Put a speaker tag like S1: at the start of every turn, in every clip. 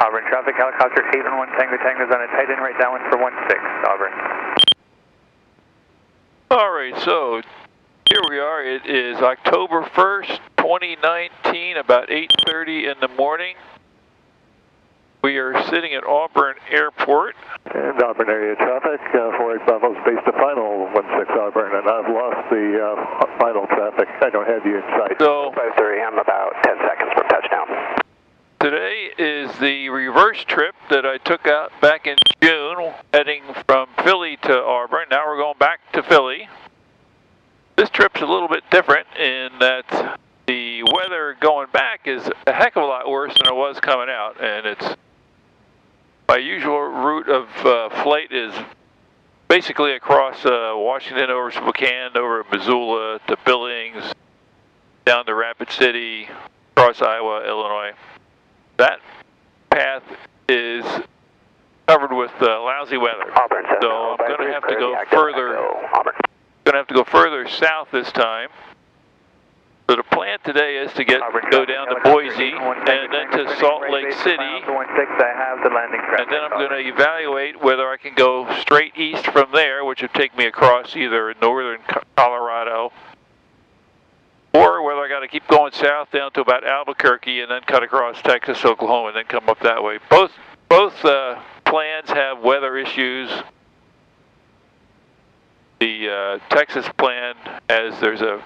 S1: Auburn traffic, helicopter 811 Tango Tango's on a tight end right downwind for 16, Auburn.
S2: Alright, so here we are. It is October 1st, 2019, about 8:30 in the morning. We are sitting at Auburn Airport.
S3: And Auburn area traffic, 48 Bravo's base to final 16 Auburn, and I've lost the final traffic. I don't have you in sight.
S2: So
S1: 530, I'm about 10 seconds from touchdown.
S2: today is the reverse trip that I took out back in June, heading from Philly to Auburn. Now we're going back to Philly. This trip's a little bit different in that the weather going back is a heck of a lot worse than it was coming out, and it's my usual route of flight is basically across Washington, over Spokane, over Missoula to Billings, down to Rapid City, across Iowa, Illinois. That path is covered with lousy weather, so I'm going to have to go further. Going to have to go further south this time. So the plan today is to go down to Boise and then to Salt Lake City, and then I'm going to evaluate whether I can go straight east from there, which would take me across either northern Colorado, or whether I got to keep going south down to about Albuquerque and then cut across Texas, Oklahoma, and then come up that way. Both plans have weather issues. The Texas plan has there's a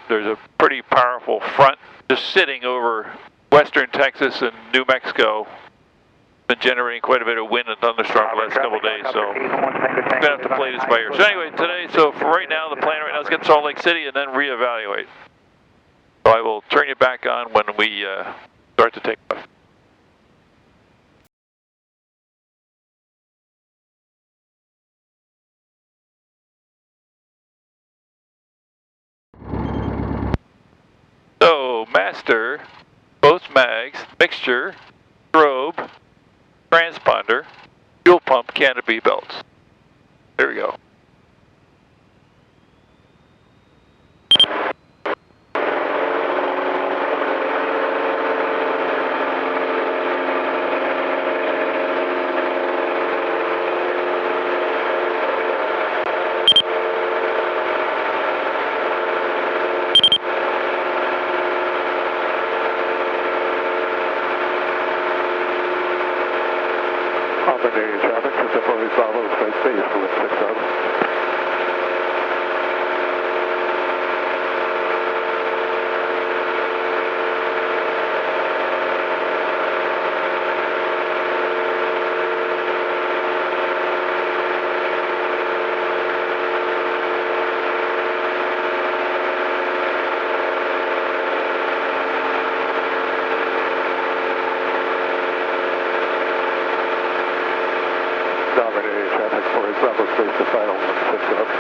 S2: pretty powerful front just sitting over western Texas and New Mexico. Been generating quite a bit of wind and thunderstorm the last couple of days, so I'm gonna have to play this by ear. So anyway, today, so for right now, the plan right now is get to Salt Lake City and then reevaluate. So I will turn you back on when we start to take off. So, master, both mags, mixture, strobe, transponder, fuel pump, canopy belts. There we go.
S3: Auburn area traffic, 48 Bravo's base for 16 Auburn. Auburn area traffic, 48 Bravo's base to final 16 Auburn.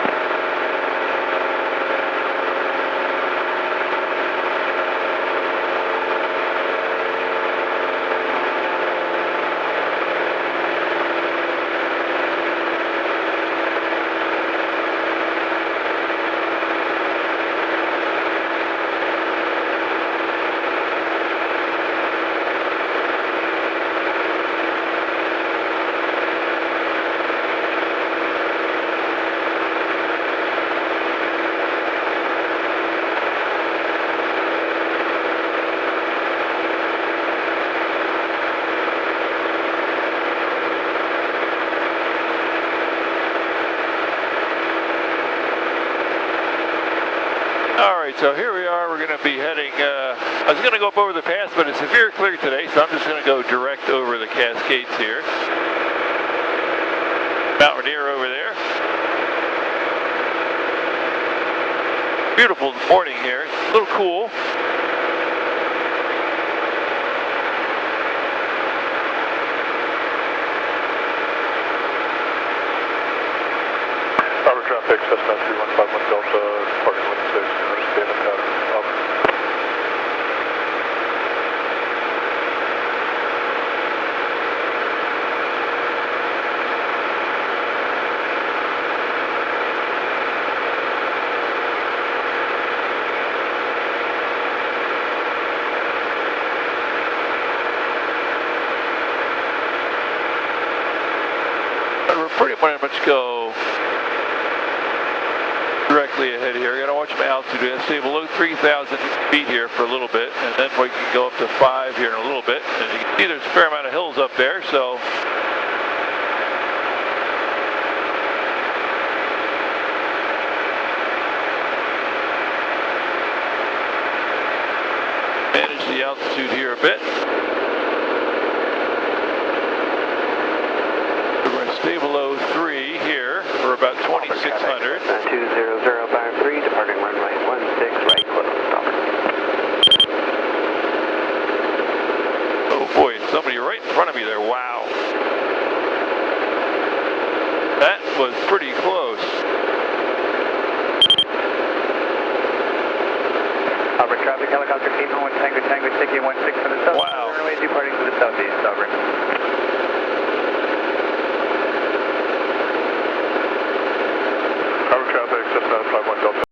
S2: Alright, so here we are. We're going to be heading, I was going to go up over the pass, but it's severe clear today, so I'm just going to go direct over the Cascades here. Mount Rainier over there. Beautiful morning here. A little cool.
S3: Auburn traffic, Cessna 3151 Delta, departing 16, understand pattern, Auburn.
S2: pretty much go directly ahead here. I gotta watch my altitude. I stay below 3,000 feet here for a little bit, and then we can go up to 5 here in a little bit. And you can see there's a fair amount of hills up there, so manage the altitude here a bit. We're going to stay below 3 here for about 2,600.
S1: 20053, departing runway 16, right close, Auburn.
S2: Oh boy, somebody right in front of me there, wow. That was pretty close.
S1: Auburn traffic, helicopter team 1 Tango Tango, taking 16 from the south.
S2: Wow.
S1: Runway departing to the southeast, Auburn.
S3: Auburn traffic, just 51 Delta.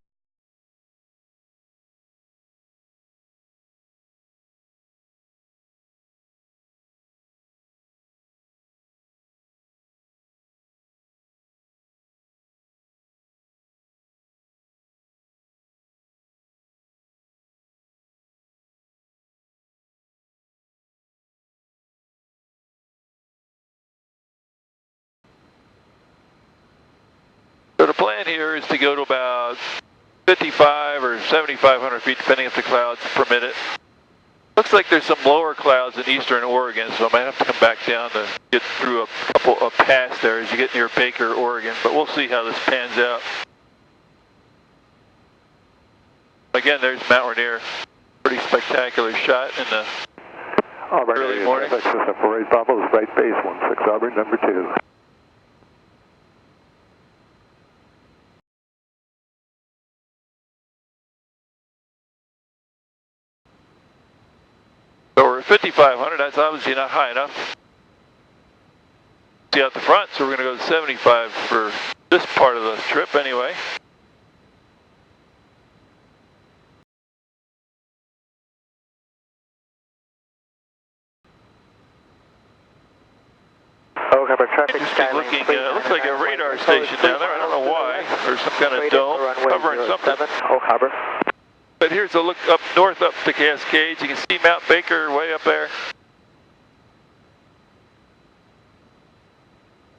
S2: So the plan here is to go to about 55 or 7,500 feet, depending if the clouds permit it. Looks like there's some lower clouds in eastern Oregon, so I might have to come back down to get through a couple of pass there as you get near Baker, Oregon, but we'll see how this pans out. Again, there's Mount Rainier. Pretty spectacular shot in the
S3: Auburn
S2: early morning.
S3: System for 8 Bravo's, right base 16 Auburn, number 2.
S2: So we're at 5,500, that's obviously not high enough. See out the front, so we're going to go to 75 for this part of the trip anyway.
S1: Oh, cover traffic,
S2: Interesting looking, looks like a radar station down there, I don't know why. There's some kind of dome covering something.
S1: Oh, cover.
S2: But here's a look up north, up to Cascades. You can see Mount Baker way up there.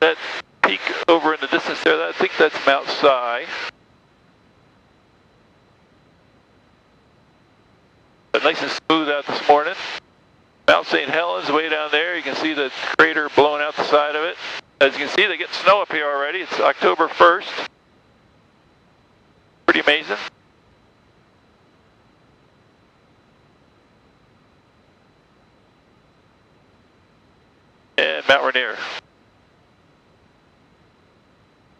S2: That peak over in the distance there, I think that's Mount Si. But nice and smooth out this morning. Mount St. Helens way down there. You can see the crater blowing out the side of it. As you can see, they get snow up here already. It's October 1st. Pretty amazing. And Mount Rainier.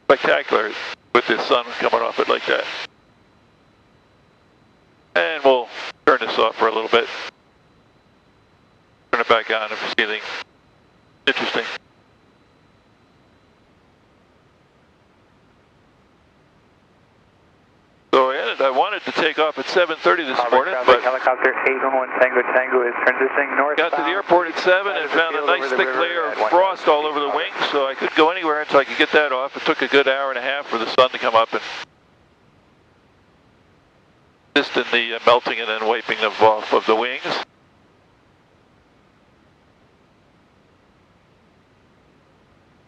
S2: Spectacular with the sun coming off it like that. And we'll turn this off for a little bit. Turn it back on if you see anything interesting. So I wanted to take off at 7:30 this morning, but
S1: helicopter 811 Tango Tango is transitioning north.
S2: got to the airport at 7 and found a nice thick layer of frost all over the wings, so I couldn't go anywhere until I could get that off. It took a good hour and a half for the sun to come up and assist in the melting and then wiping them off of the wings.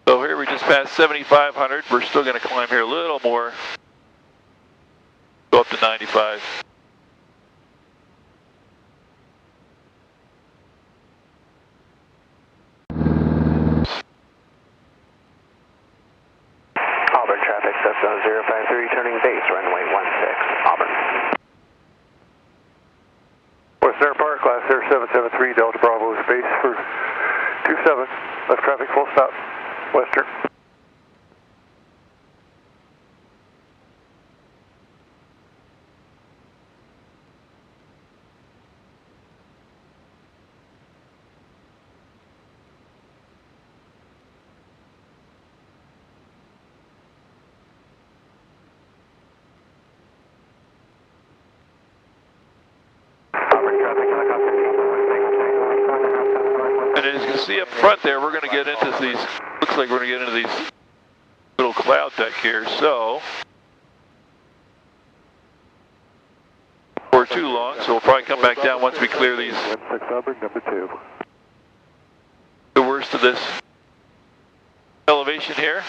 S2: So here we just passed 7,500. We're still going to climb here a little more. Go up to 95.
S1: Auburn traffic, Cessna 053, turning base, runway 16, Auburn.
S3: West Air Park, Class Air 773, Delta Bravo is base for 27. Left traffic, full stop, Western.
S2: And as you can see up front there, we're going to get into these, looks like we're going to get into these little cloud deck here, so we're too long, so we'll probably come back down once we clear these.
S3: 16 Auburn, number 2.
S2: The worst of this elevation here.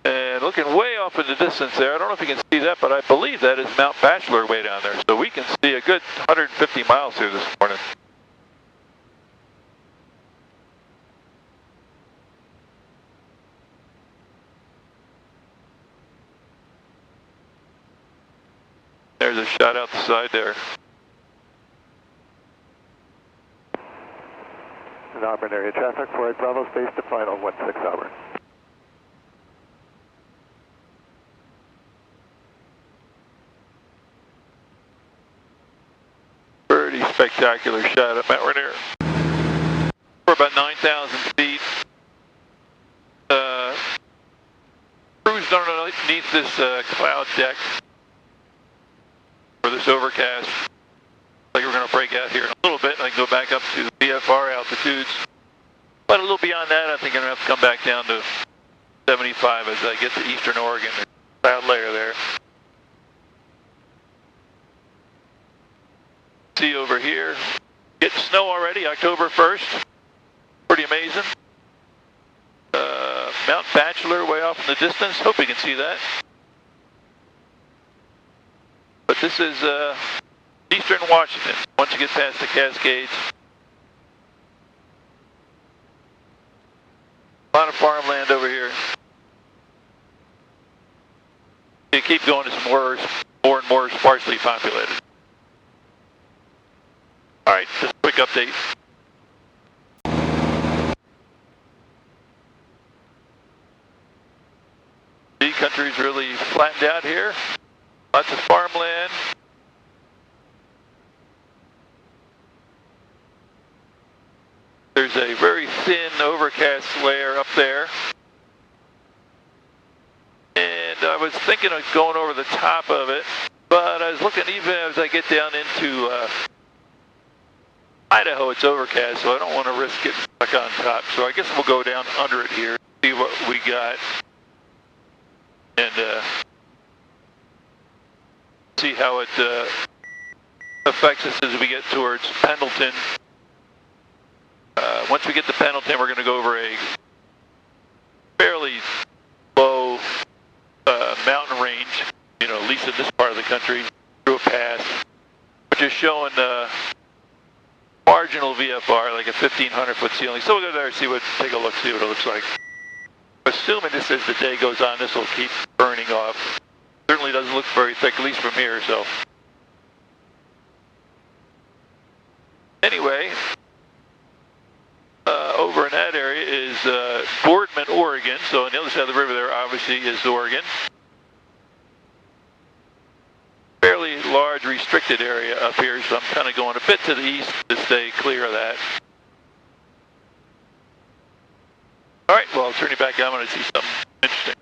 S2: And looking way off in the distance there, I don't know if you can see that, but I believe that is Mount Bachelor way down there. So we can see a good 150 miles here this morning. There's a shot out the side there.
S3: In Auburn area traffic, 48 Bravo, space to final, 16 Auburn.
S2: Pretty spectacular shot up Mount Rainier. We're about 9,000 feet. Cruised underneath this cloud deck, or this overcast. Like we're going to break out here in a little bit and I can go back up to the VFR altitudes. But a little beyond that, I think I'm going to have to come back down to 75 as I get to eastern Oregon. There's a cloud layer there. See over here, getting snow already, October 1st. Pretty amazing. Mount Bachelor way off in the distance. Hope you can see that. But this is eastern Washington. Once you get past the Cascades, a lot of farmland over here. You keep going, it's more and more sparsely populated. All right, just a quick update. The country's really flattened out here. Lots of farmland. There's a very thin overcast layer up there. And I was thinking of going over the top of it, but I was looking even as I get down into Idaho, it's overcast, so I don't want to risk getting stuck on top. So I guess we'll go down under it here, see what we got, and see how it affects us as we get towards Pendleton. Once we get to Pendleton, we're going to go over a fairly low mountain range, you know, at least in this part of the country, through a pass, which is showing marginal VFR, like a 1,500-foot ceiling. So we'll go there and take a look, see what it looks like. Assuming this, as the day goes on, this will keep burning off. Certainly doesn't look very thick, at least from here, so. Anyway, over in that area is Boardman, Oregon. So on the other side of the river there, obviously, is Oregon. Fairly large restricted area up here, so I'm kind of going a bit to the east to stay clear of that. All right, well, I'll turn you back on when I see something interesting.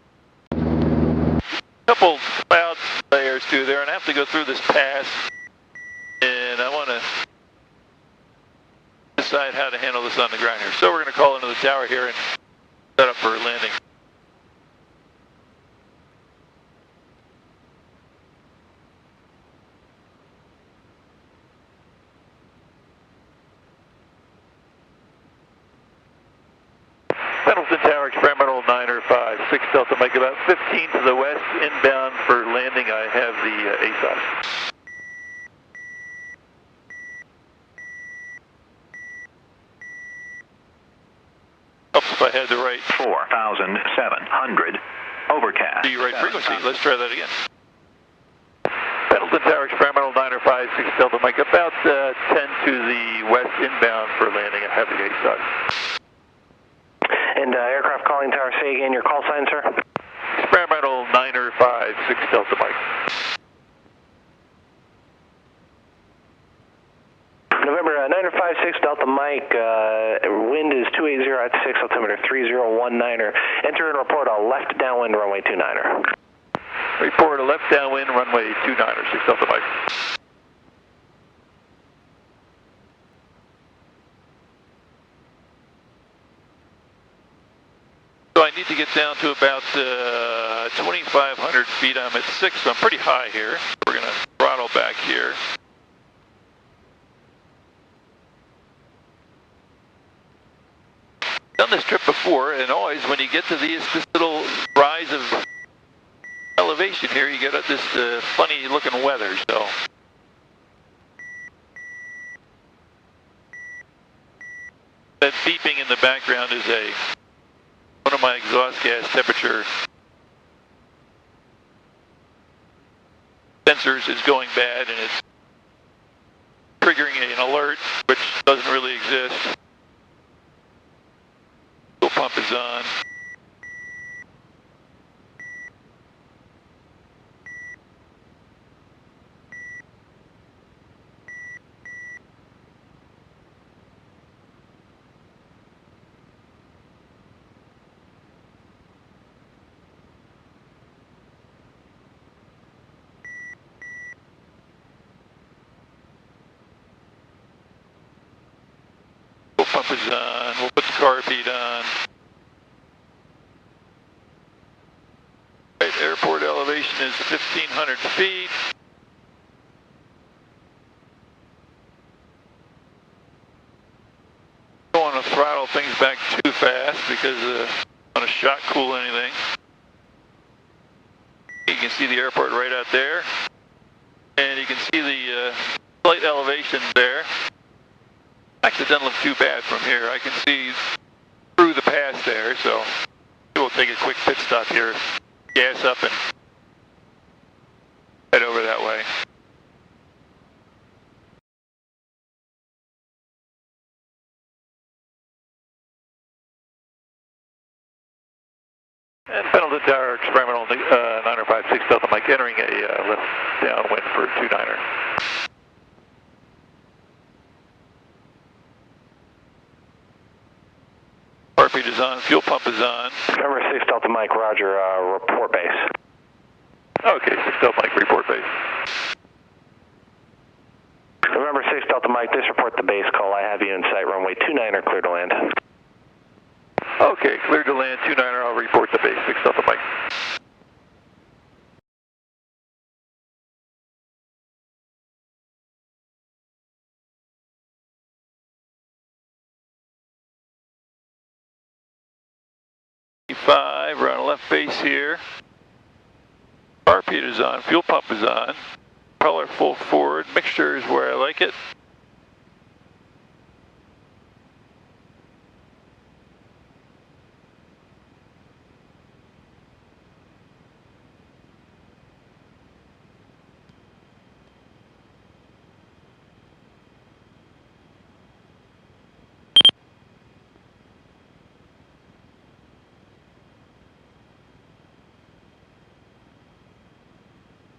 S2: A couple cloud layers through there, and I have to go through this pass, and I want to decide how to handle this on the ground here. So we're going to call into the tower here and set up for landing. Pendleton Tower, experimental 9 or 5, 6 Delta Mike, about 15 to the west, inbound for landing. I have the ASOS. Helps if I had the right
S4: 4,700, overcast.
S2: the right frequency. Let's try that again. Pendleton Tower, experimental 9 or 5, 6 Delta Mike, about 10 to the west, inbound for landing. I have the ASOS.
S5: And aircraft calling tower, say again your call sign, sir?
S2: Experimental 9 or 5, 6 Delta Mike.
S5: November 9 or 5, 6 Delta Mike, wind is 280 at 6, altimeter 3019er. Enter and report a left downwind runway 29er.
S2: Report a left downwind runway 29er, 6 Delta Mike. need to get down to about 2,500 feet. I'm at 6, so I'm pretty high here. We're going to throttle back here. Done this trip before, and always when you get to this little rise of elevation here, you get this funny looking weather. So that beeping in the background is one of my exhaust gas temperature sensors is going bad, and it's triggering an alert which doesn't really exist. Fuel pump is on. Pump is on. We'll put the carb heat on. Right, airport elevation is 1,500 feet. Don't want to throttle things back too fast because I don't want to shock cool anything. You can see the airport right out there, and you can see the slight elevation there. Actually, it doesn't look too bad from here. I can see through the pass there, so we'll take a quick pit stop here, gas up, and head over that way. And Pendleton Tower, experimental 9056 Delta Mike, entering a left downwind for 29er. Heartbeat is on, fuel pump is on.
S5: November 6 Delta Mike, roger, report base.
S2: Okay, 6 Delta Mike, report base.
S5: November 6 Delta Mike, this report the base call. I have you in sight, runway 29er, clear to land.
S2: Okay, clear to land, 29er, I'll report the base, 6 Delta Mike. We're on a left base here. Heartbeat is on, fuel pump is on. Propeller full forward, mixture is where I like it.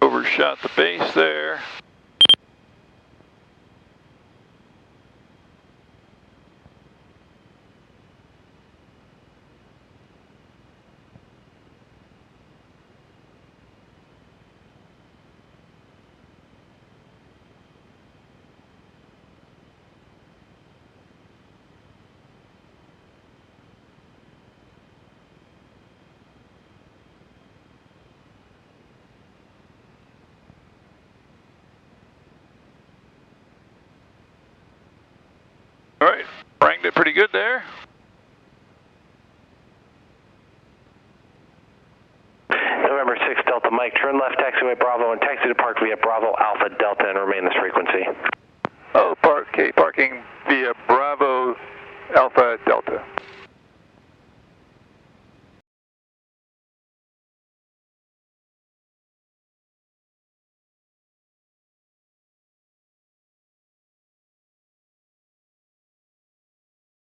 S2: Overshot the base there. All right, ranged it pretty good there.
S5: November 6 Delta Mike, turn left taxiway Bravo and taxi to park via Bravo Alpha Delta and remain this frequency.